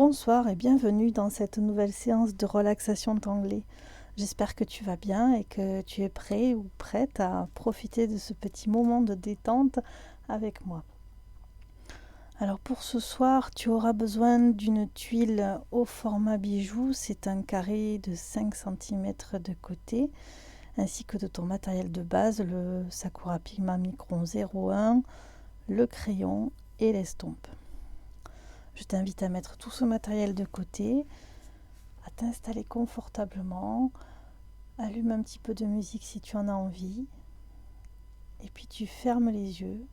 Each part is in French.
Bonsoir et bienvenue dans cette nouvelle séance de relaxation tanglée. J'espère que tu vas bien et que tu es prêt ou prête à profiter de ce petit moment de détente avec moi. Alors pour ce soir, tu auras besoin d'une tuile au format bijou, c'est un carré de 5 cm de côté, ainsi que de ton matériel de base, le Sakura Pigma Micron 01, le crayon et l'estompe. Je t'invite à mettre tout ce matériel de côté, à t'installer confortablement, allume un petit peu de musique si tu en as envie, et puis tu fermes les yeux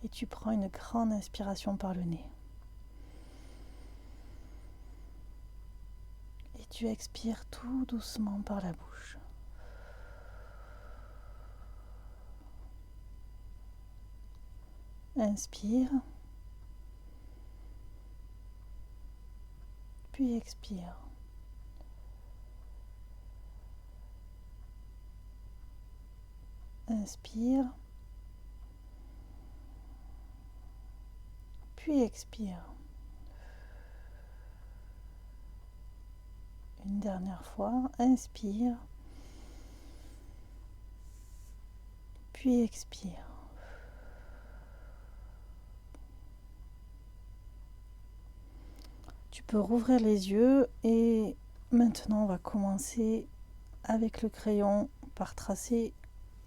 et tu prends une grande inspiration par le nez. Et tu expires tout doucement par la bouche. Inspire, puis expire. Inspire, puis expire. Une dernière fois, inspire, puis expire. Tu peux rouvrir les yeux et maintenant on va commencer avec le crayon par tracer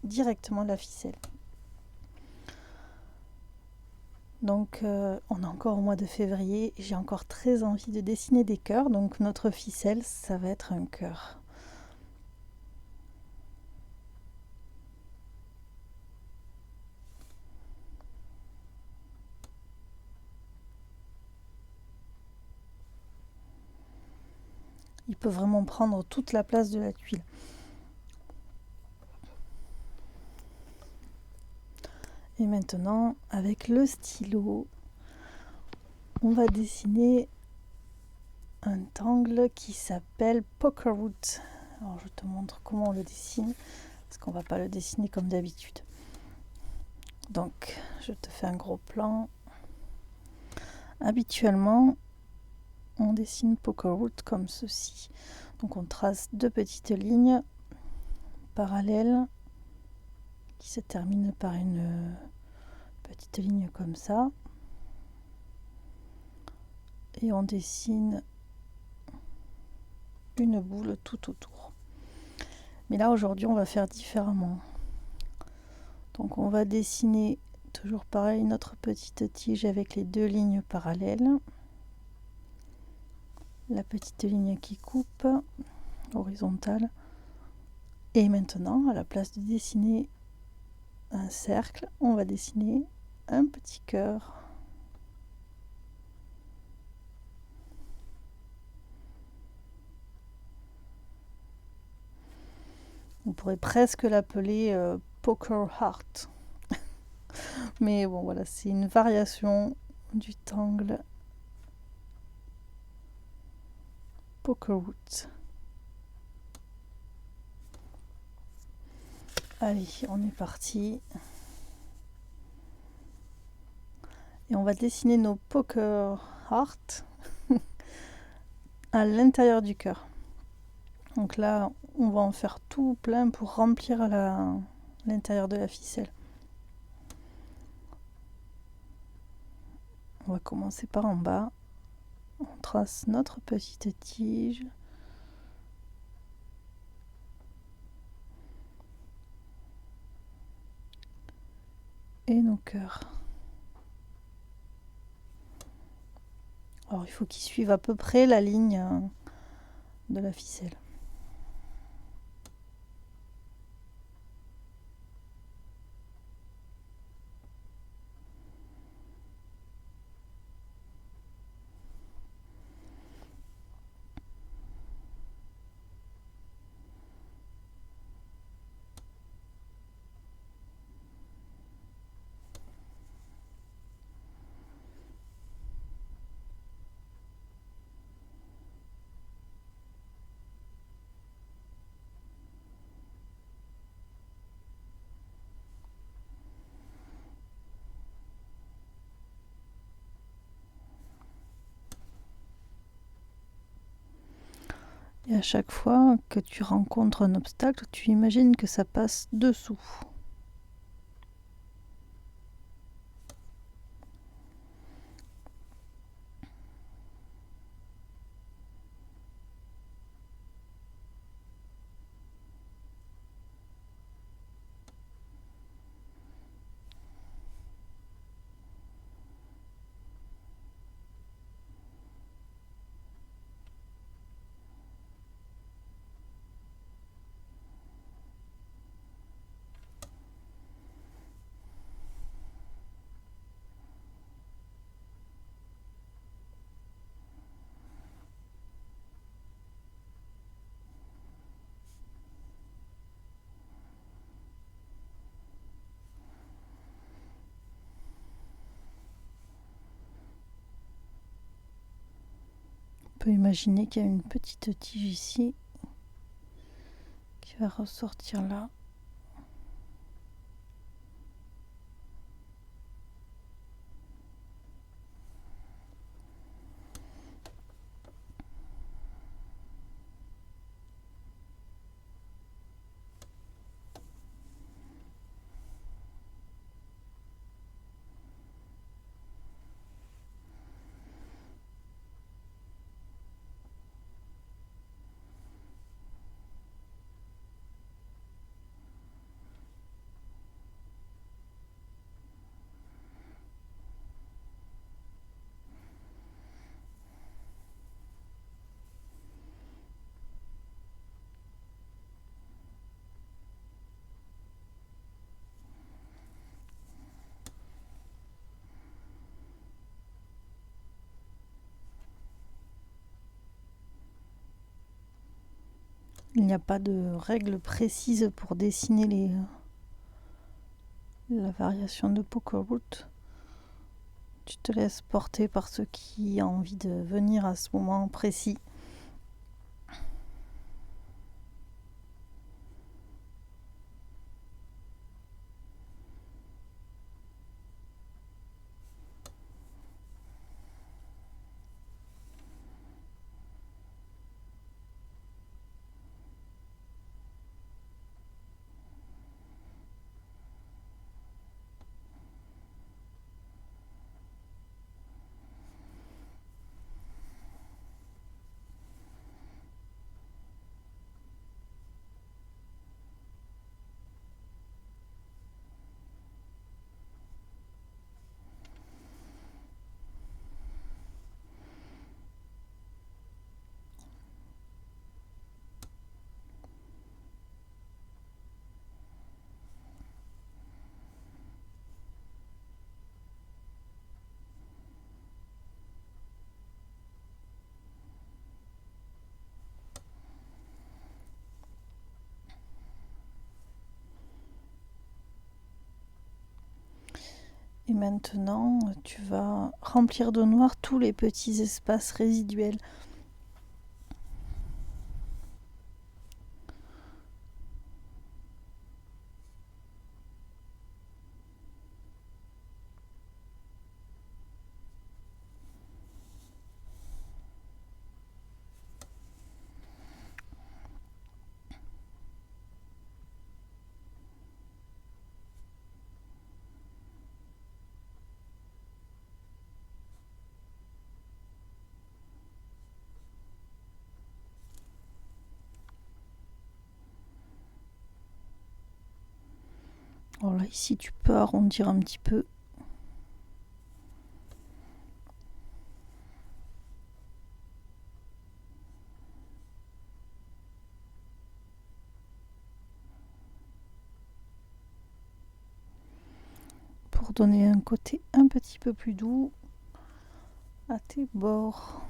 directement la ficelle. Donc on est encore au mois de février, j'ai encore très envie de dessiner des cœurs, donc notre ficelle ça va être un cœur. Il peut vraiment prendre toute la place de la tuile. Et maintenant, avec le stylo, on va dessiner un tangle qui s'appelle Pokerwood. Alors je te montre comment on le dessine, parce qu'on ne va pas le dessiner comme d'habitude. Donc, je te fais un gros plan. Habituellement, on dessine Pokerwood comme ceci. Donc on trace deux petites lignes parallèles qui se terminent par une petite ligne comme ça. Et on dessine une boule tout autour. Mais là aujourd'hui on va faire différemment. Donc on va dessiner toujours pareil notre petite tige avec les deux lignes parallèles. La petite ligne qui coupe, horizontale. Et maintenant, à la place de dessiner un cercle, on va dessiner un petit cœur. On pourrait presque l'appeler Poker Heart. Mais bon, voilà, c'est une variation du tangle Pokerwood. Allez, on est parti. Et on va dessiner nos Poker Heart à l'intérieur du cœur. Donc là, on va en faire tout plein pour remplir l'intérieur de la ficelle. On va commencer par en bas. On trace notre petite tige. Et nos cœurs. Alors il faut qu'ils suivent à peu près la ligne de la ficelle. Et à chaque fois que tu rencontres un obstacle, tu imagines que ça passe dessous. On peut imaginer qu'il y a une petite tige ici qui va ressortir là. Il n'y a pas de règle précise pour dessiner la variation de Poker Root. Tu te laisses porter par ce qui a envie de venir à ce moment précis. Et maintenant, tu vas remplir de noir tous les petits espaces résiduels. Alors là, ici, tu peux arrondir un petit peu. Pour donner un côté un petit peu plus doux à tes bords.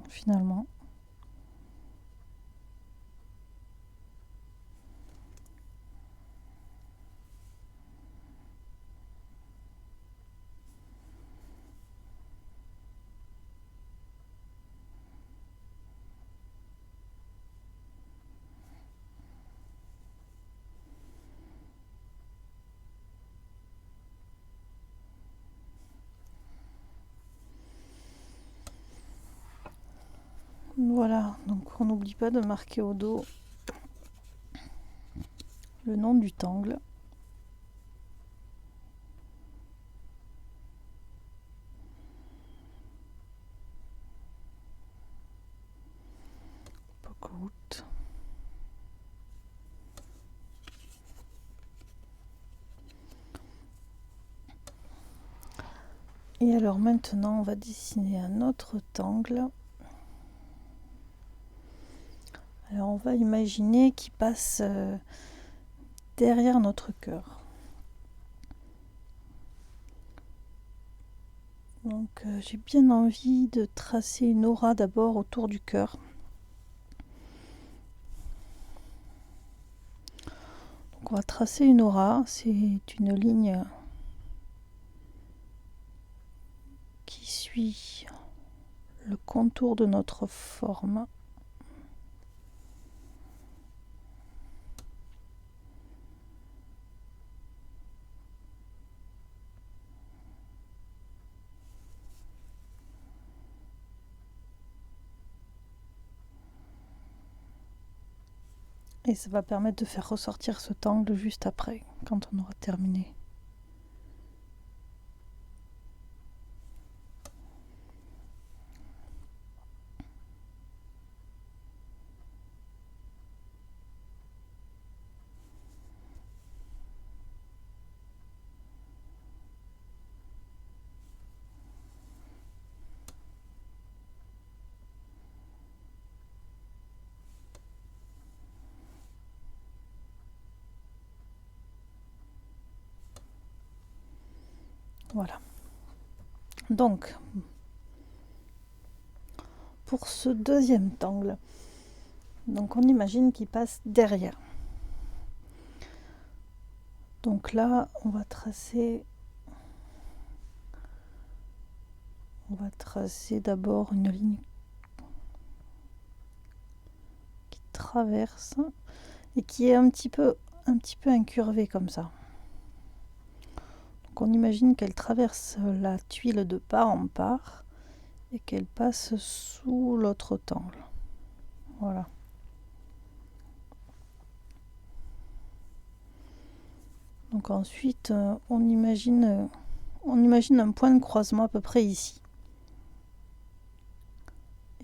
finalement. Voilà, donc on n'oublie pas de marquer au dos le nom du tangle. Pocoute. Et alors maintenant, on va dessiner un autre tangle. Alors on va imaginer qu'il passe derrière notre cœur. Donc j'ai bien envie de tracer une aura d'abord autour du cœur. Donc on va tracer une aura, c'est une ligne qui suit le contour de notre forme. Et ça va permettre de faire ressortir ce tangle juste après, quand on aura terminé. Voilà. Donc, pour ce deuxième tangle, donc on imagine qu'il passe derrière. Donc là, on va tracer d'abord une ligne qui traverse et qui est un petit peu incurvée comme ça. Donc on imagine qu'elle traverse la tuile de part en part et qu'elle passe sous l'autre tangle. Voilà. Donc ensuite, on imagine un point de croisement à peu près ici.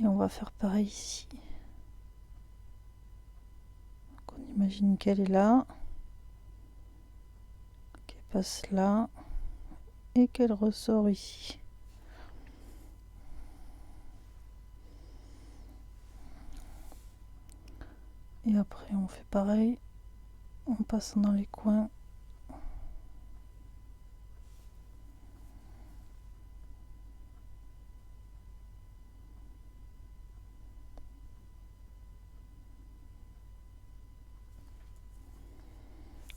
Et on va faire pareil ici. Donc on imagine qu'elle est là, qu'elle passe là et qu'elle ressort ici. Et après on fait pareil en passant dans les coins.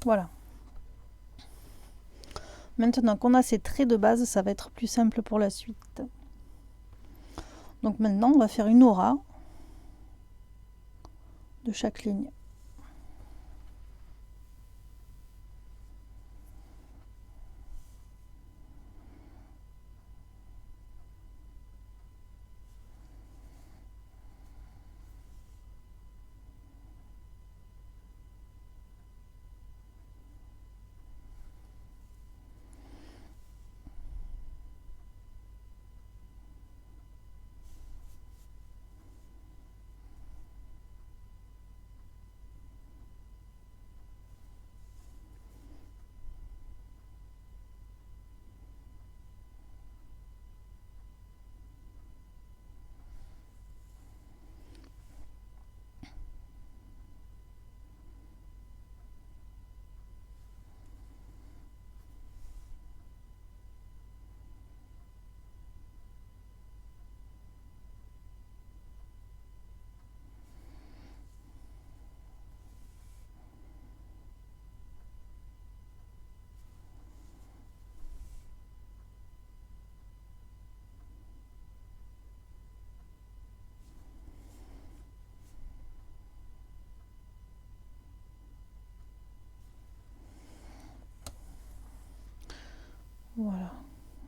Voilà. Maintenant qu'on a ces traits de base, ça va être plus simple pour la suite. Donc maintenant, on va faire une aura de chaque ligne. Voilà,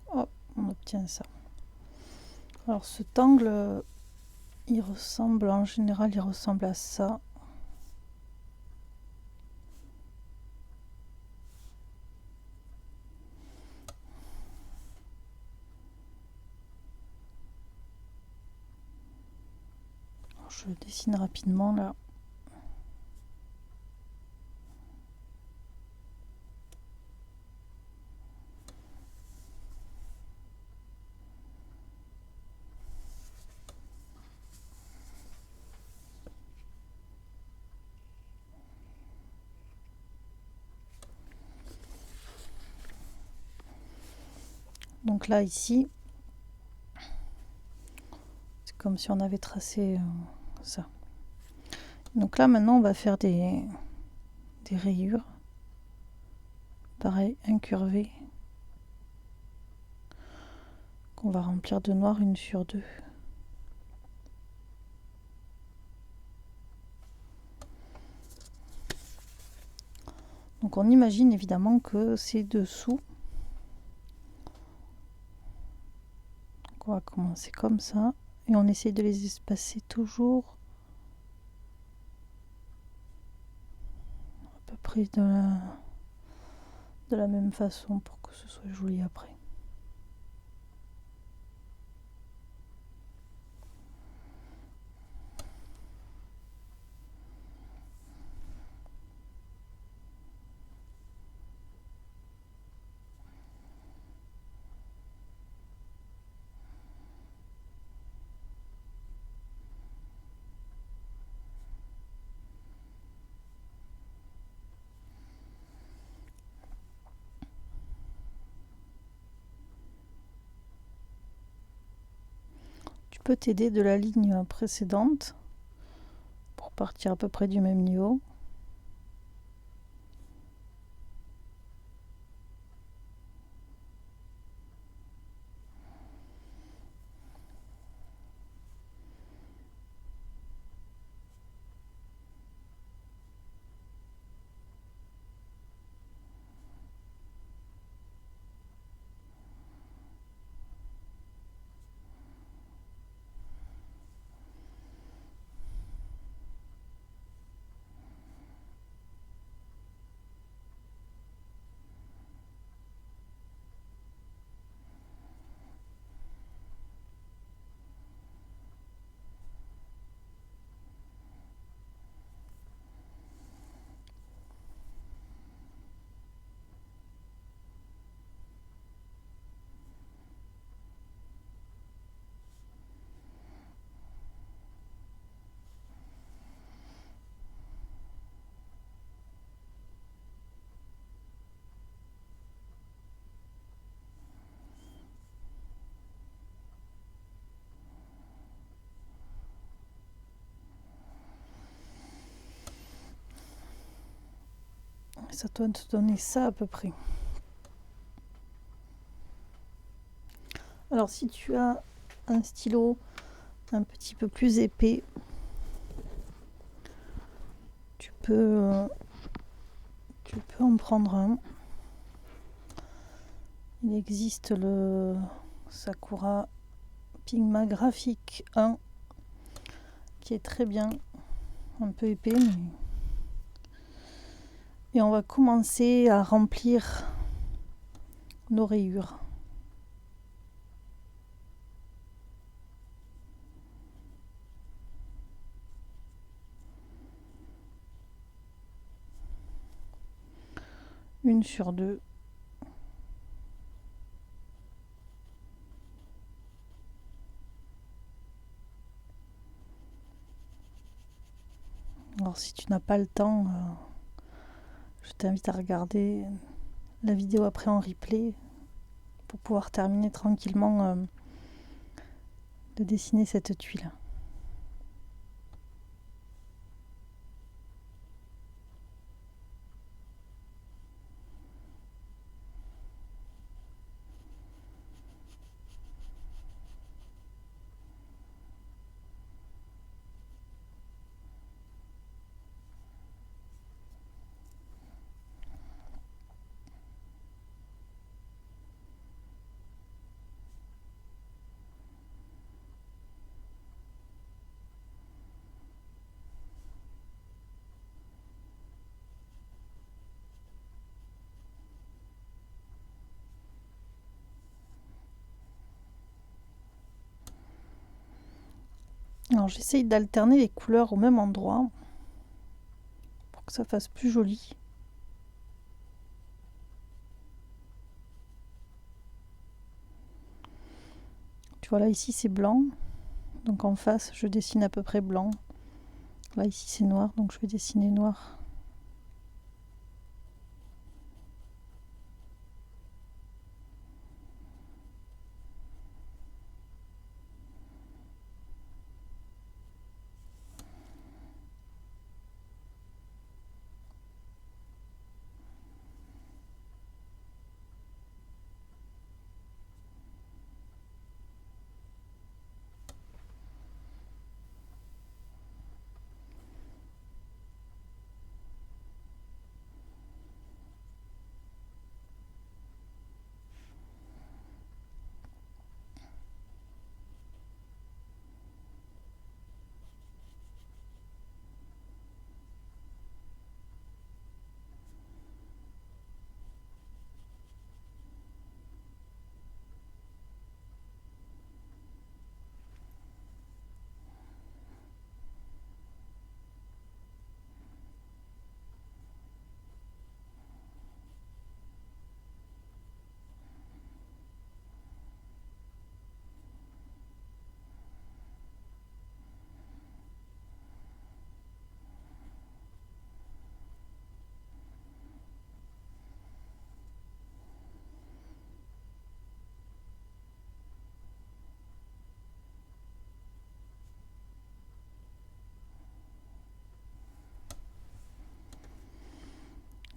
hop, on obtient ça. Alors cet angle, il ressemble, en général, il ressemble à ça. Alors, je le dessine rapidement là. Donc là, ici, c'est comme si on avait tracé ça. Donc là, maintenant, on va faire des rayures. Pareil, incurvées. Qu'on va remplir de noir une sur deux. Donc on imagine évidemment que c'est dessous. Donc on va commencer comme ça. Et on essaie de les espacer toujours à peu près de la même façon pour que ce soit joli après. Tu peux t'aider de la ligne précédente pour partir à peu près du même niveau. Ça doit te donner ça à peu près. Alors si tu as un stylo un petit peu plus épais, tu peux en prendre un. Il existe le Sakura Pigma Graphique 1 qui est très bien, un peu épais, mais... Et on va commencer à remplir nos rayures. Une sur deux. Alors si tu n'as pas le temps, je t'invite à regarder la vidéo après en replay pour pouvoir terminer tranquillement de dessiner cette tuile. Alors j'essaye d'alterner les couleurs au même endroit pour que ça fasse plus joli. Tu vois là ici c'est blanc, donc en face je dessine à peu près blanc. Là ici c'est noir, donc je vais dessiner noir.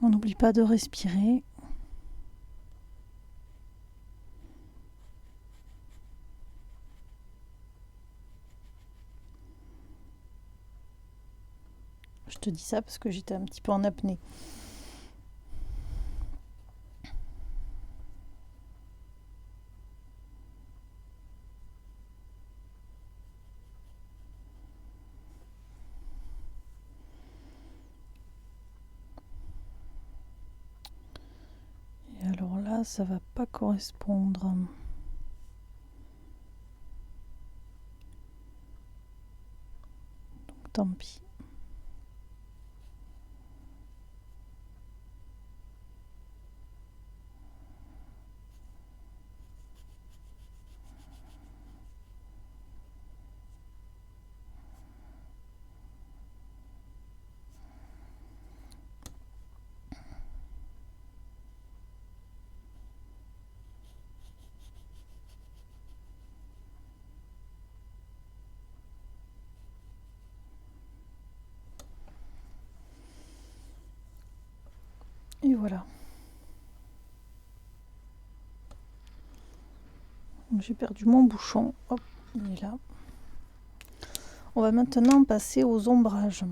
On n'oublie pas de respirer. Je te dis ça parce que j'étais un petit peu en apnée. Et alors là, ça va pas correspondre. Donc tant pis. Et voilà. J'ai perdu mon bouchon. Hop, il est là. On va maintenant passer aux ombrages.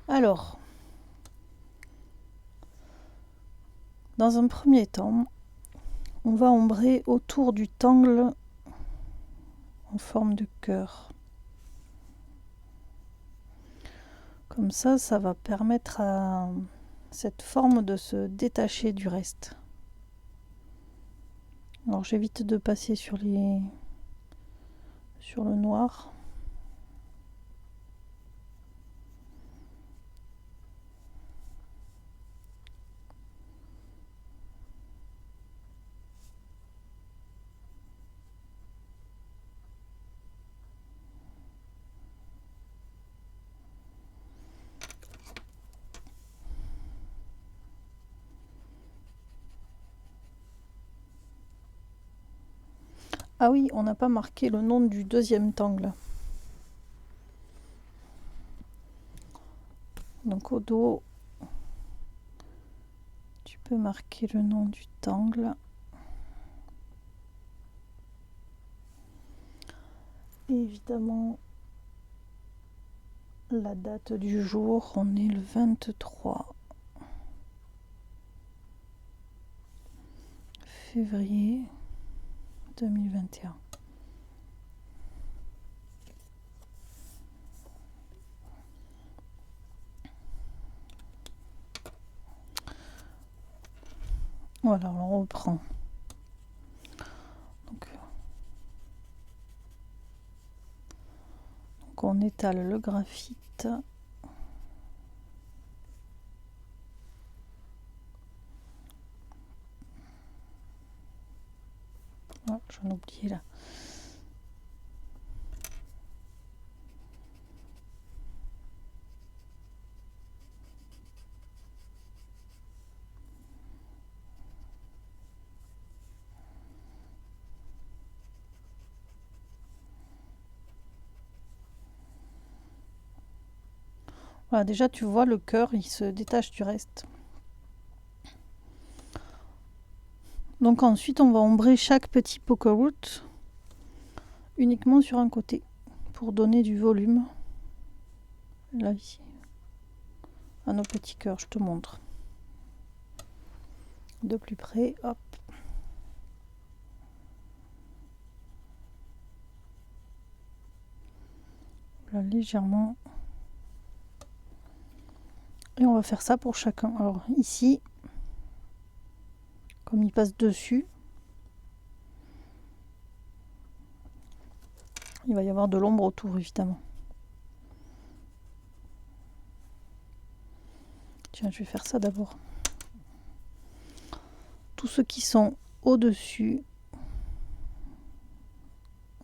Alors, dans un premier temps, on va ombrer autour du tangle en forme de cœur. Comme ça va permettre à cette forme de se détacher du reste. Alors j'évite de passer sur le noir. Ah oui, on n'a pas marqué le nom du deuxième tangle. Donc au dos, tu peux marquer le nom du tangle. Et évidemment, la date du jour, on est le 23 février 2021. Voilà, on reprend. Donc, Donc on étale le graphite. Oh, j'en ai oublié là. Voilà, déjà tu vois le cœur, il se détache du reste. Donc ensuite on va ombrer chaque petit poker root uniquement sur un côté pour donner du volume. Là ici. À nos petits cœurs, je te montre. De plus près, hop. Là, légèrement. Et on va faire ça pour chacun. Alors ici, comme il passe dessus, il va y avoir de l'ombre autour évidemment. Tiens, je vais faire ça d'abord. Tous ceux qui sont au-dessus,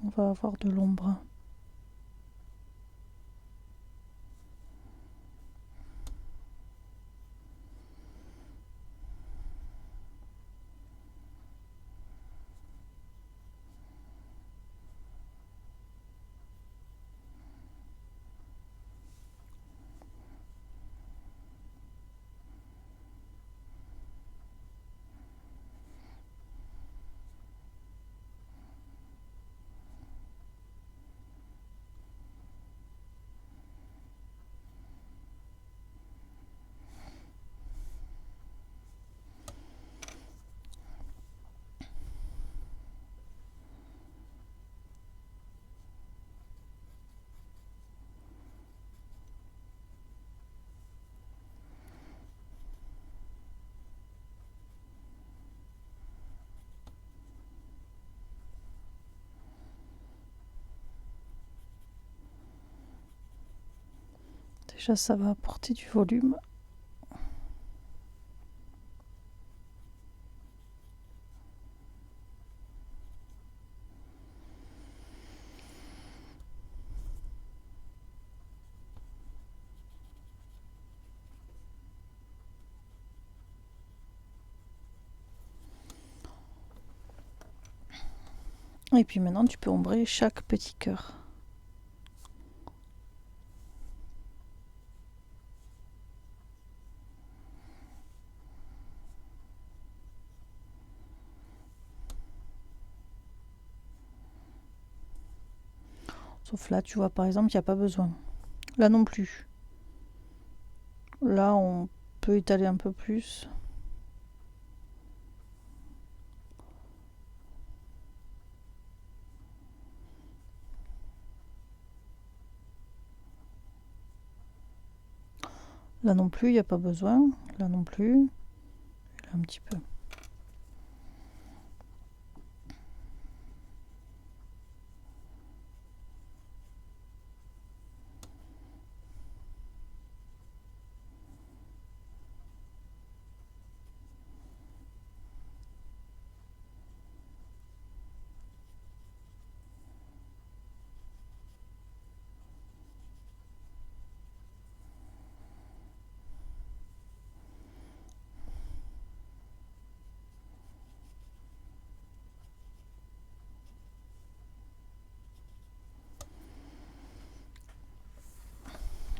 on va avoir de l'ombre. Déjà, ça va apporter du volume. Et puis maintenant, tu peux ombrer chaque petit cœur. Sauf là, tu vois, par exemple, il n'y a pas besoin. Là non plus. Là, on peut étaler un peu plus. Là non plus, il n'y a pas besoin. Là non plus. Là un petit peu.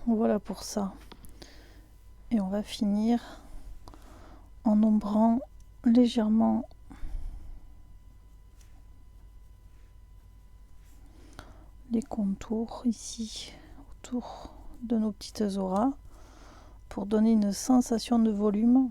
Voilà pour ça. Et on va finir en ombrant légèrement les contours ici autour de nos petites auras pour donner une sensation de volume.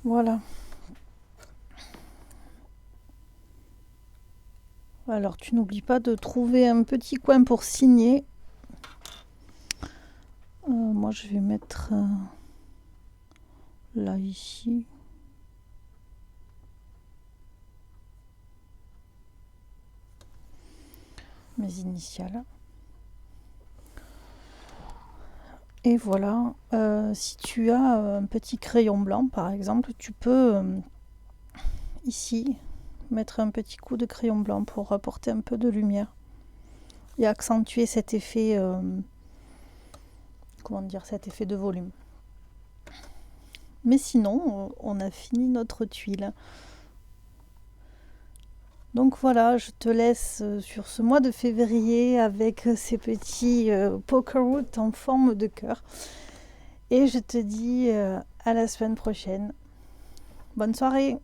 Voilà. Alors, tu n'oublies pas de trouver un petit coin pour signer. Moi, je vais mettre là, ici. Mes initiales. Et voilà, si tu as un petit crayon blanc par exemple, tu peux ici mettre un petit coup de crayon blanc pour apporter un peu de lumière et accentuer cet effet, comment dire, cet effet de volume. Mais sinon, on a fini notre tuile. Donc voilà, je te laisse sur ce mois de février avec ces petits poker roots en forme de cœur. Et je te dis à la semaine prochaine. Bonne soirée!